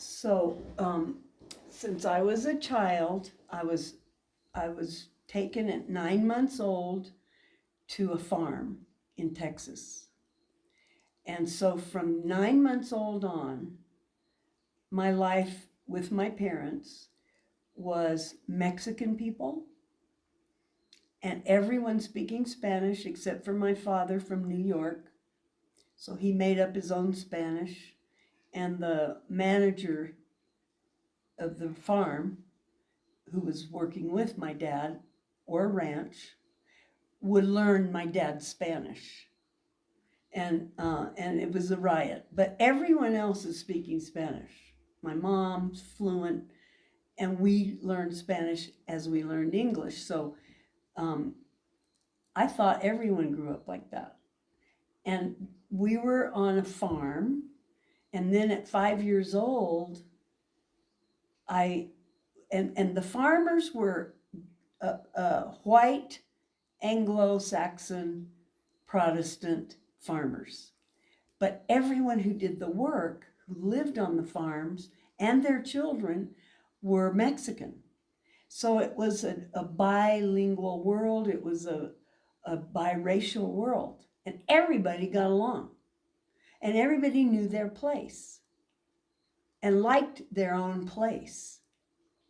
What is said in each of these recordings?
So, since I was a child, I was taken at 9 months old to a farm in Texas. And so from 9 months old on, my life with my parents was Mexican people and everyone speaking Spanish except for my father from New York. So he made up his own Spanish. And the manager of the farm, who was working with my dad or ranch, would learn my dad's Spanish. And it was a riot. But everyone else is speaking Spanish. My mom's fluent, and we learned Spanish as we learned English. So um, I thought everyone grew up like that. And we were on a farm, and then at 5 years old, I and the farmers were white Anglo-Saxon Protestant farmers. But everyone who did the work, who lived on the farms, and their children were Mexican. So it was a bilingual world, it was a biracial world, and everybody got along, and everybody knew their place and liked their own place.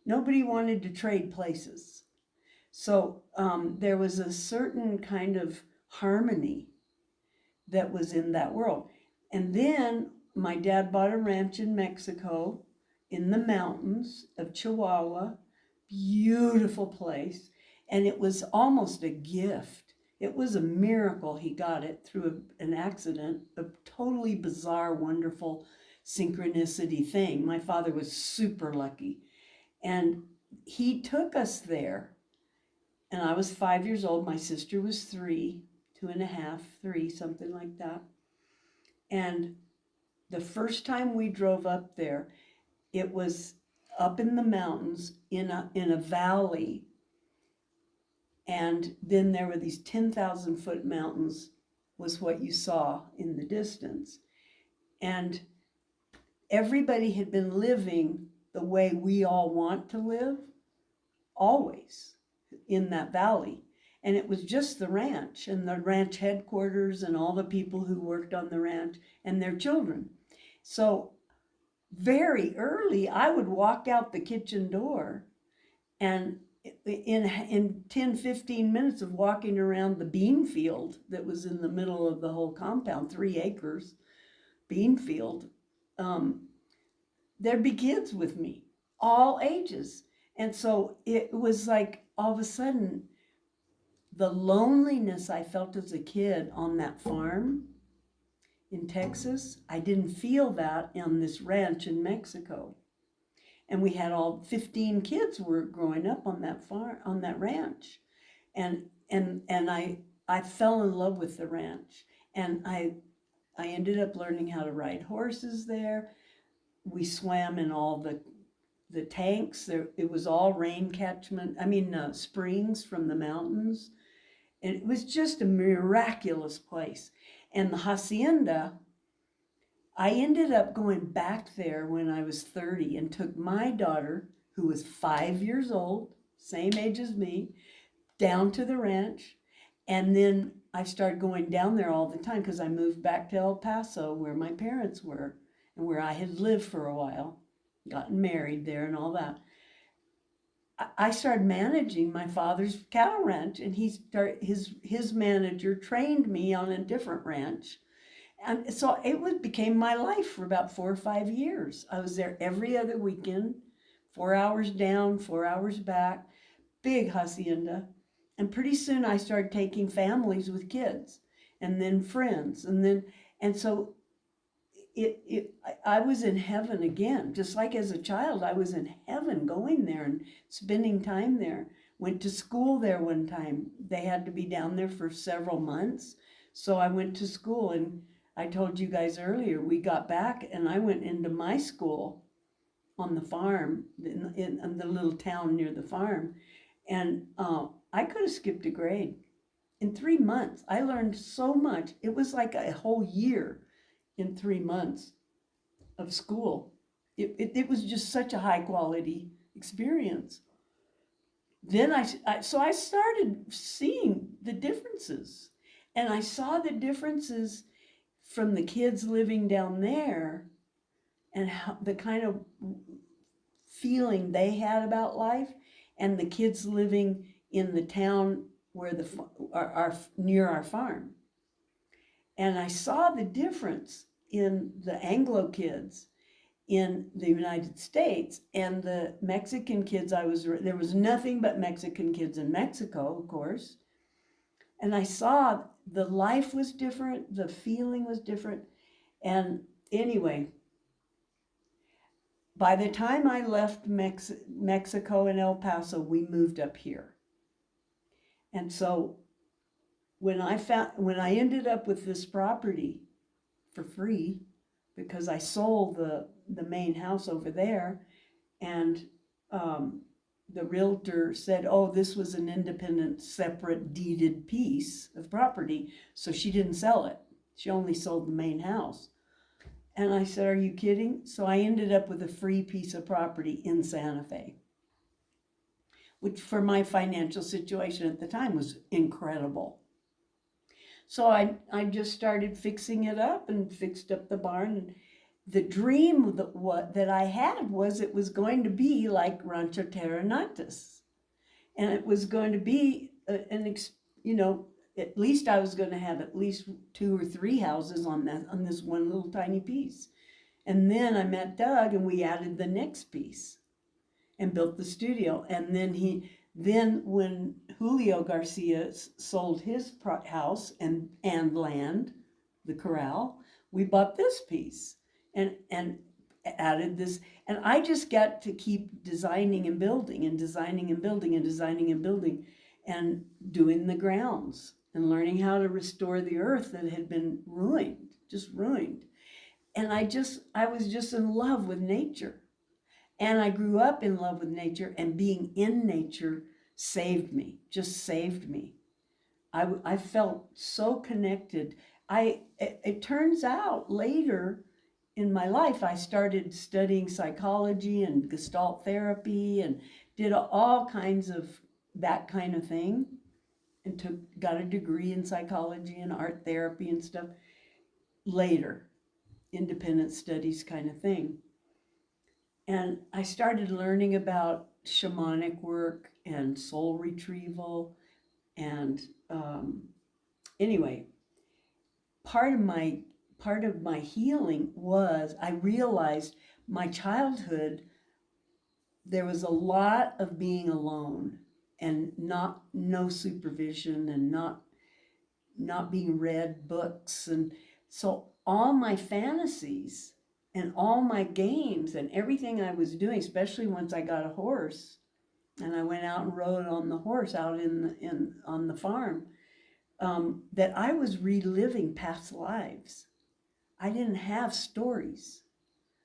Nobody wanted to trade places. So there was a certain kind of harmony that was in that world. And then my dad bought a ranch in Mexico in the mountains of Chihuahua, beautiful place. And it was almost a gift. It was a miracle he got it through an accident, a totally bizarre, wonderful synchronicity thing. My father was super lucky. And he took us there. And I was 5 years old. My sister was 3, 2.5, 3, something like that. And the first time we drove up there, it was up in the mountains in a valley. And then there were these 10,000-foot mountains was what you saw in the distance. And everybody had been living the way we all want to live, always in that valley. And it was just the ranch and the ranch headquarters and all the people who worked on the ranch and their children. So very early, I would walk out the kitchen door, and in 10, 15 minutes of walking around the bean field that was in the middle of the whole compound, 3 acres, bean field, there'd be kids with me, all ages. And so it was like all of a sudden, the loneliness I felt as a kid on that farm in Texas, I didn't feel that on this ranch in Mexico. And we had all 15 kids were growing up on that farm, on that ranch. And I fell in love with the ranch. And I ended up learning how to ride horses there. We swam in all the tanks. There, it was all rain catchment, springs from the mountains. And it was just a miraculous place. And the hacienda, I ended up going back there when I was 30 and took my daughter, who was 5 years old, same age as me, down to the ranch. And then I started going down there all the time because I moved back to El Paso where my parents were and where I had lived for a while, gotten married there and all that. I started managing my father's cattle ranch, and his manager trained me on a different ranch. And so became my life for about 4 or 5 years. I was there every other weekend, 4 hours down, 4 hours back, big hacienda. And pretty soon I started taking families with kids and then friends. And so I was in heaven again. Just like as a child, I was in heaven going there and spending time there. Went to school there one time. They had to be down there for several months. So I went to school, and I told you guys earlier, we got back and I went into my school on the farm, in the little town near the farm. And I could have skipped a grade. In 3 months, I learned so much. It was like a whole year in 3 months of school. it was just such a high quality experience. Then so I started seeing the differences, and I saw the differences from the kids living down there and how the kind of feeling they had about life, and the kids living in the town where our near our farm. And I saw the difference in the Anglo kids in the United States and the Mexican kids. There was nothing but Mexican kids in Mexico, of course. And I saw the life was different, the feeling was different. And anyway, by the time I left Mexico and El Paso, we moved up here. And so when I ended up with this property for free, because I sold the main house over there, and the realtor said, oh, this was an independent, separate deeded piece of property, so she didn't sell it. She only sold the main house. And I said, are you kidding? So I ended up with a free piece of property in Santa Fe, which for my financial situation at the time was incredible. So I just started fixing it up and fixed up the barn. And the dream that I had was it was going to be like Rancho Terrenatus. And it was going to be at least I was going to have at least 2 or 3 houses on this one little tiny piece. And then I met Doug and we added the next piece and built the studio. And then when Julio Garcia sold his house and land, the corral, we bought this piece and added this. And I just got to keep designing and building and designing and building and designing and building and doing the grounds and learning how to restore the earth that had been just ruined. And I was just in love with nature. And I grew up in love with nature, and being in nature saved me. I felt so connected. It turns out later in my life, I started studying psychology and Gestalt therapy and did all kinds of that kind of thing, and got a degree in psychology and art therapy and stuff later, independent studies kind of thing. And I started learning about shamanic work and soul retrieval. And anyway, part of my healing was I realized my childhood, there was a lot of being alone and no supervision and not being read books. And so all my fantasies and all my games and everything I was doing, especially once I got a horse and I went out and rode on the horse out on the farm, that I was reliving past lives. I didn't have stories.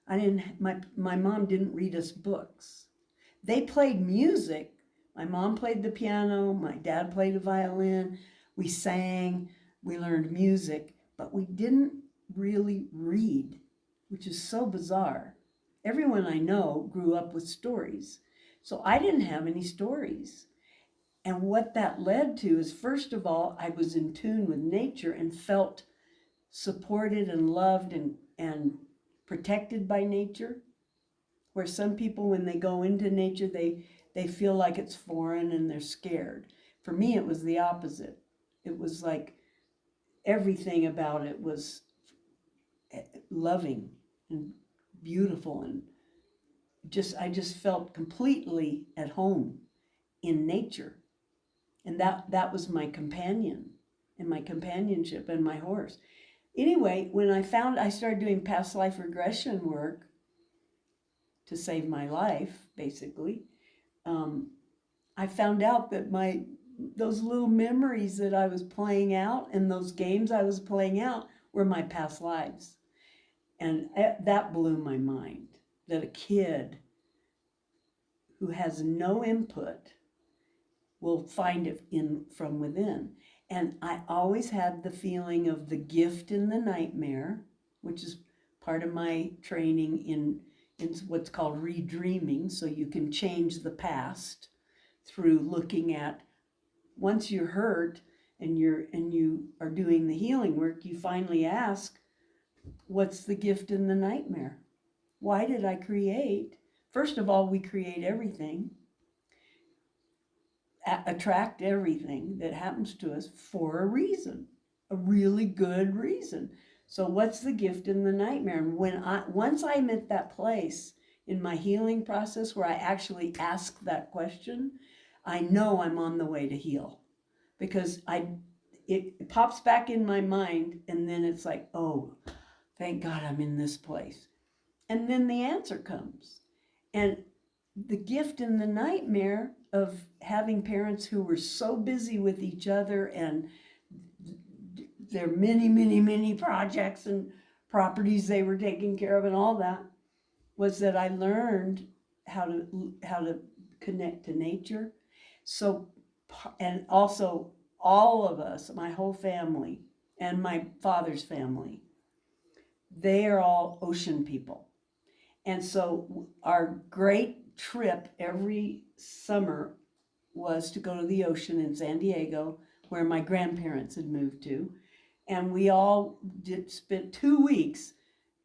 My mom didn't read us books. They played music. My mom played the piano, my dad played the violin, we sang, we learned music, but we didn't really read, which is so bizarre. Everyone I know grew up with stories, so I didn't have any stories. And what that led to is, first of all, I was in tune with nature and felt supported and loved and protected by nature, where some people, when they go into nature, they feel like it's foreign and they're scared. For me, it was the opposite. It was like everything about it was loving and beautiful, and I just felt completely at home in nature. And that was my companion and my companionship and my horse. Anyway, when I started doing past life regression work to save my life, basically, I found out that those little memories that I was playing out and those games I was playing out were my past lives. And that blew my mind, that a kid who has no input will find it from within. And I always had the feeling of the gift in the nightmare, which is part of my training It's what's called redreaming, so you can change the past through looking at, once you're hurt and you are doing the healing work, you finally ask, what's the gift in the nightmare? Why did I create? First of all, we create everything, attract everything that happens to us for a reason, a really good reason. So what's the gift in the nightmare? And once I'm at that place in my healing process where I actually ask that question, I know I'm on the way to heal, because it pops back in my mind, and then it's like, oh, thank God I'm in this place. And then the answer comes. And the gift in the nightmare of having parents who were so busy with each other and their many, many, many projects and properties they were taking care of and all that, was that I learned how to connect to nature. So, and also all of us, my whole family and my father's family, they are all ocean people. And so our great trip every summer was to go to the ocean in San Diego, where my grandparents had moved to. And we all spent 2 weeks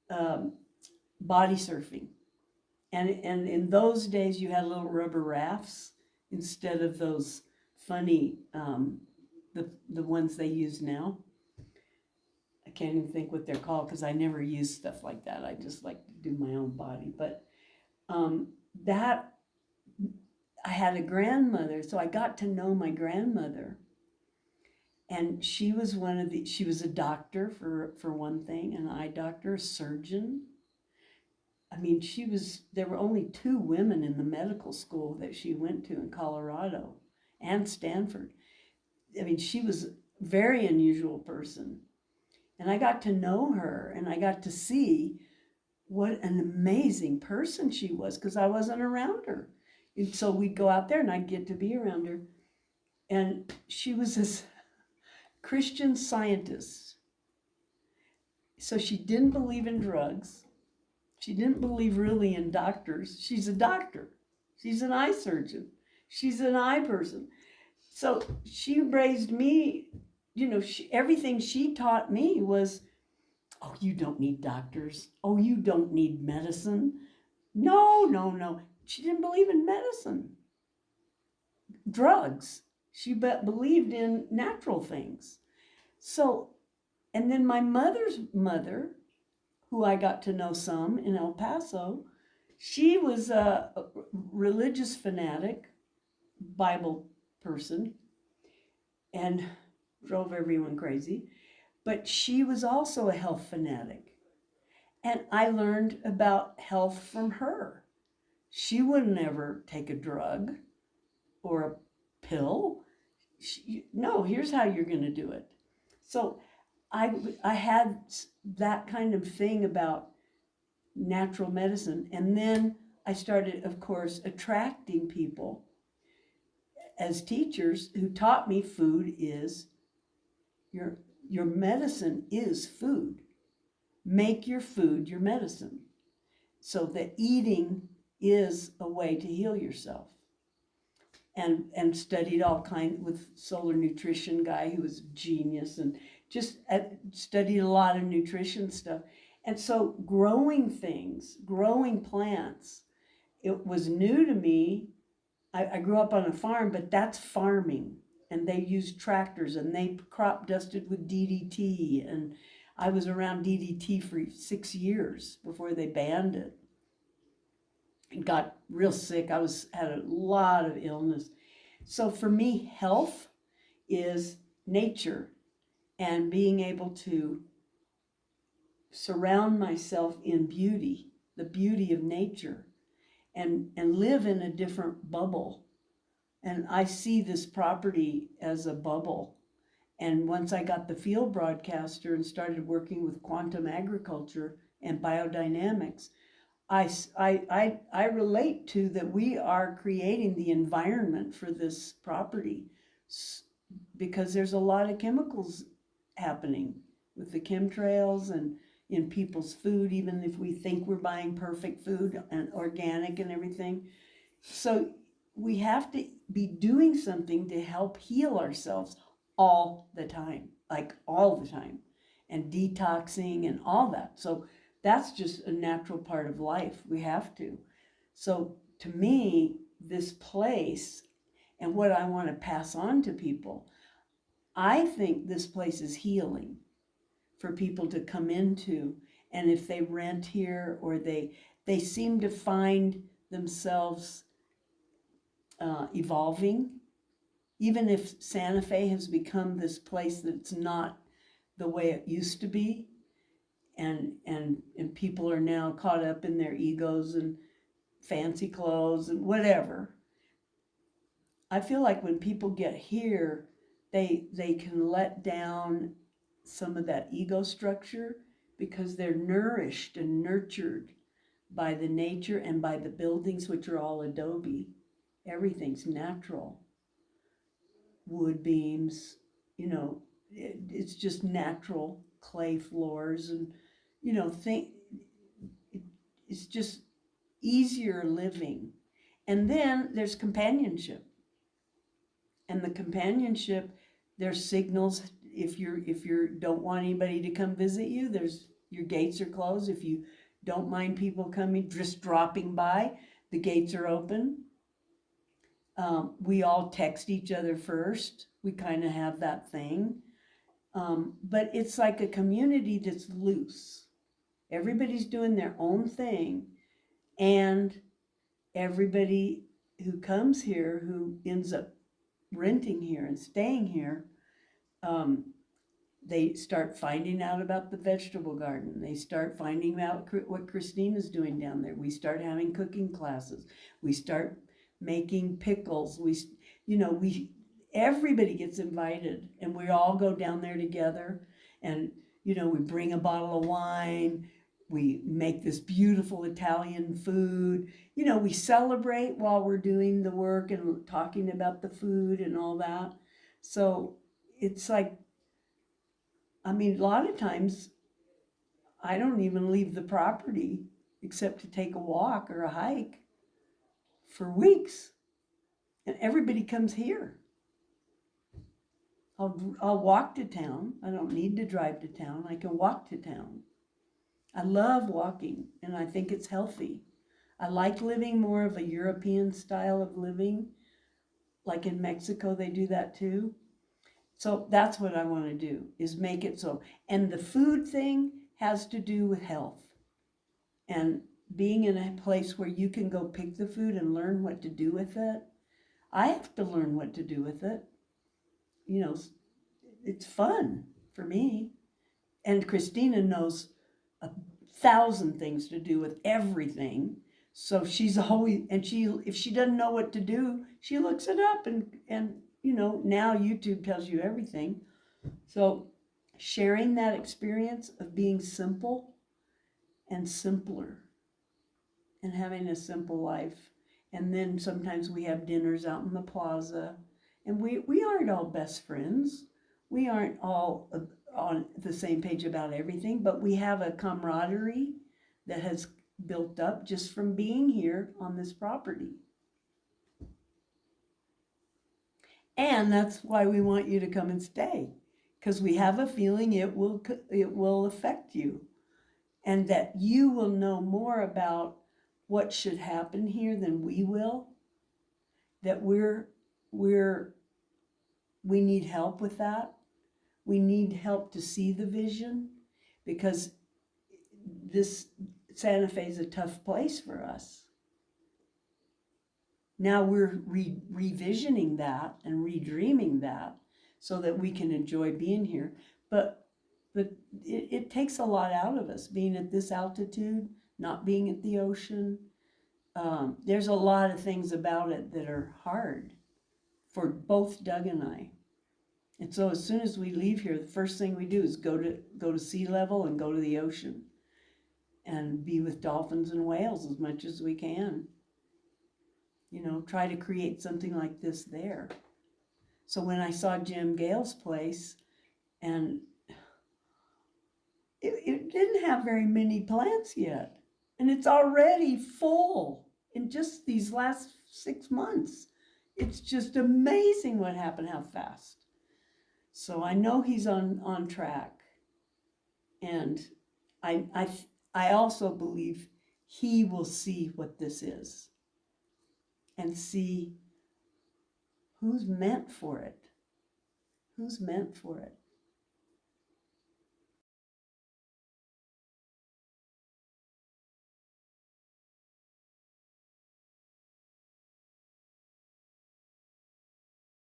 body surfing. And in those days, you had little rubber rafts instead of those funny, the ones they use now. I can't even think what they're called because I never use stuff like that. I just like to do my own body. But that, I had a grandmother, so I got to know my grandmother. And she was she was a doctor for one thing, an eye doctor, a surgeon. I mean, there were only 2 women in the medical school that she went to in Colorado and Stanford. I mean, she was a very unusual person. And I got to know her, and I got to see what an amazing person she was, because I wasn't around her. And so we'd go out there and I'd get to be around her. And she was this Christian Scientist. So she didn't believe in drugs. She didn't believe really in doctors. She's a doctor. She's an eye surgeon. She's an eye person. So she raised me, everything she taught me was, oh, you don't need doctors. Oh, you don't need medicine. No, no, no. She didn't believe in medicine. Drugs. She believed in natural things. So, and then my mother's mother, who I got to know some in El Paso, she was a religious fanatic, Bible person, and drove everyone crazy. But she was also a health fanatic. And I learned about health from her. She would never take a drug or a pill. No, here's how you're going to do it. So I had that kind of thing about natural medicine. And then I started, of course, attracting people as teachers who taught me food is your medicine is food. Make your food your medicine. So that eating is a way to heal yourself. And studied all kinds with solar nutrition guy who was a genius, and just studied a lot of nutrition stuff. And so growing things, growing plants, it was new to me. I grew up on a farm, but that's farming. And they used tractors and they crop dusted with DDT. And I was around DDT for 6 years before they banned it. And got real sick. Had a lot of illness. So for me, health is nature and being able to surround myself in beauty, the beauty of nature, and live in a different bubble. And I see this property as a bubble. And once I got the field broadcaster and started working with quantum agriculture and biodynamics, I relate to that we are creating the environment for this property, because there's a lot of chemicals happening with the chemtrails and in people's food, even if we think we're buying perfect food and organic and everything. So we have to be doing something to help heal ourselves all the time, like all the time, and detoxing and all that. So that's just a natural part of life. We have to. So to me, this place and what I want to pass on to people, I think this place is healing for people to come into. And if they rent here or they seem to find themselves evolving, even if Santa Fe has become this place that's not the way it used to be, and people are now caught up in their egos and fancy clothes and whatever. I feel like when people get here, they can let down some of that ego structure because they're nourished and nurtured by the nature and by the buildings, which are all adobe. Everything's natural. Wood beams, it's just natural clay floors, and it's just easier living. And then there's companionship, and the companionship, there's signals. If you don't want anybody to come visit you, there's your gates are closed. If you don't mind people coming, just dropping by, the gates are open. We all text each other first. We kind of have that thing. But it's like a community that's loose. Everybody's doing their own thing, and everybody who comes here, who ends up renting here and staying here, um, they start finding out about the vegetable garden. They start finding out what Christina's doing down there. We start having cooking classes. We start making pickles. Everybody gets invited, and we all go down there together. And we bring a bottle of wine. We make this beautiful Italian food. We celebrate while we're doing the work and talking about the food and all that. So it's like, a lot of times I don't even leave the property except to take a walk or a hike for weeks. And everybody comes here. I'll walk to town. I don't need to drive to town. I can walk to town. I love walking, and I think it's healthy. I like living more of a European style of living. Like in Mexico, they do that too. So that's what I want to do, is make it so. And the food thing has to do with health. And being in a place where you can go pick the food and learn what to do with it. I have to learn what to do with it. It's fun for me. And Christina knows 1,000 things to do with everything. So she's always, and if she doesn't know what to do, she looks it up, and now YouTube tells you everything. So sharing that experience of being simple and simpler and having a simple life. And then sometimes we have dinners out in the plaza, and we aren't all best friends. We aren't all on the same page about everything, but we have a camaraderie that has built up just from being here on this property. And that's why we want you to come and stay, because we have a feeling it will affect you, and that you will know more about what should happen here than we will. That we need help with that. We need help to see the vision, because this Santa Fe is a tough place for us. Now we're revisioning that and redreaming that so that we can enjoy being here. But it takes a lot out of us, being at this altitude, not being at the ocean. There's a lot of things about it that are hard for both Doug and I. And so as soon as we leave here, the first thing we do is go to sea level and go to the ocean and be with dolphins and whales as much as we can. Try to create something like this there. So when I saw Jim Gale's place, and it didn't have very many plants yet. And it's already full in just these last 6 months. It's just amazing what happened, how fast. So I know he's on track. And I, I, I also believe he will see what this is and see who's meant for it. Who's meant for it.